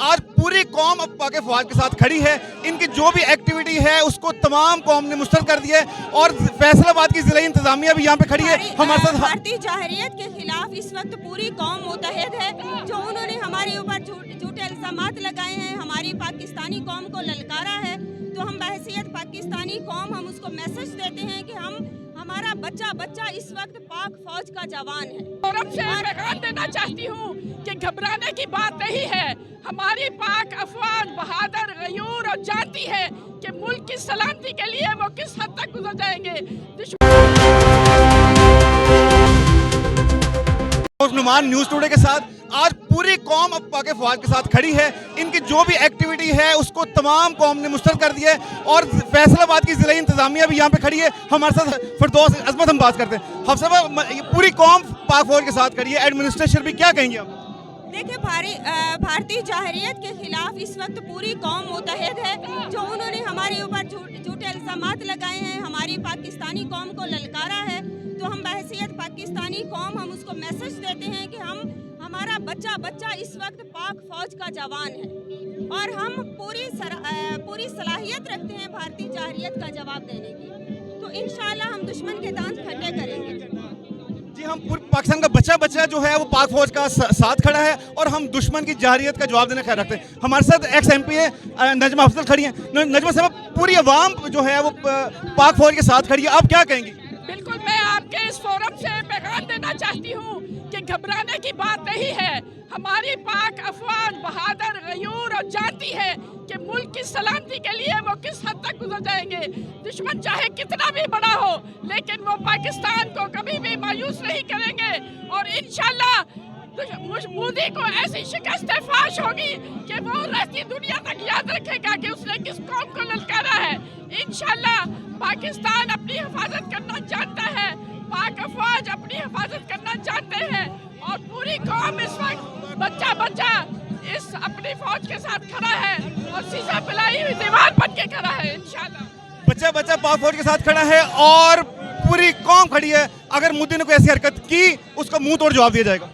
आज पूरी कौम अब पाक फौज के साथ खड़ी है। इनकी जो भी एक्टिविटी है उसको तमाम कौम ने मुस्तरद कर दिया है और फैसलाबाद की जिला इंतजामिया भी यहाँ पे खड़ी है हमारे साथ। भारतीय जहरियत के खिलाफ इस वक्त पूरी कौम मुतहद है। जो उन्होंने हमारे ऊपर झूठे इल्जामात लगाए हैं, हमारी पाकिस्तानी कौम को ललकारा है, तो हम बहैसियत पाकिस्तानी कौम हम उसको मैसेज देते हैं कि हमारा बच्चा इस वक्त पाक फौज का जवान है। और अब से पैगाम देना चाहती हूँ कि घबराने की बात नहीं है। हमारी पाक अफवाज बहादुर, गयूर और जानती है कि मुल्क की सलामती के लिए वो किस हद तक गुजर जाएंगे। नुमान न्यूज़ टुडे के साथ आज पूरी कौम अब पाक फौज के साथ खड़ी है। इनकी जो भी एक्टिविटी है उसको तमाम कौम ने मुस्तरद कर दिया है और फैसलाबाद की जिला इंतजामिया भी यहाँ पे खड़ी है हमारे साथ। फिरदौस अजमत हम बात करते हैं। हम सब पूरी कौम पाक फौज के साथ खड़ी है, एडमिनिस्ट्रेशन भी क्या कहेंगे आप? देखिए, भारतीय जहरियत के खिलाफ इस वक्त पूरी कौम मुतहद है। जो उन्होंने हमारे ऊपर झूठे इल्जामात लगाए हैं, हमारी पाकिस्तानी कौम को ललकारा है, तो हम बहैसियत पाकिस्तानी कौम हम उसको मैसेज देते हैं कि हमारा बच्चा इस वक्त पाक फौज का जवान है और हम पूरी सलाहियत रखते हैं भारतीय जहरियत का जवाब देने की। तो इंशाअल्लाह हम दुश्मन के दांत खट्टे करेंगे। जी, हम पूरे पाकिस्तान का बच्चा जो है वो पाक फौज का साथ खड़ा है और हम दुश्मन की जहरियत का जवाब देने का ख्याल रखते हैं। हमारे साथ एक्स MP है नजमा अफजल खड़ी हैं। नजमा साहब, पूरी अवाम जो है वो पाक फौज के साथ खड़ी है, आप क्या कहेंगी? बिल्कुल, मैं आपके इस फोरम से पैगाम देना चाहती हूँ कि घबराने की बात नहीं है। हमारी पाक अफवाज बहादुर, गयूर और जानती है कि मुल्क की सलामती के लिए वो किस हद तक गुजर जाएंगे। दुश्मन चाहे कितना भी बड़ा हो, लेकिन वो पाकिस्तान को कभी भी मायूस नहीं करेंगे और इंशाल्लाह मोदी को ऐसी शिकस्त फाश होगी कि वो रहती दुनिया तक याद रखेगा कि उसने किस कौम को ललकारा है। इंशाल्लाह पाकिस्तान अपनी हिफाजत करना जानता है, पाक अफवाज अपनी हिफाजत करना जानते हैं और पूरी कौम इस वक्त बच्चा इस अपनी फौज के साथ खड़ा है और सीसा पिलाई हुई दीवार बन के खड़ा है। इंशाल्लाह बच्चा पाक फौज के साथ खड़ा है और पूरी कौम खड़ी है। अगर मोदी ने कोई ऐसी हरकत की उसका मुंह तोड़ जवाब दिया जाएगा।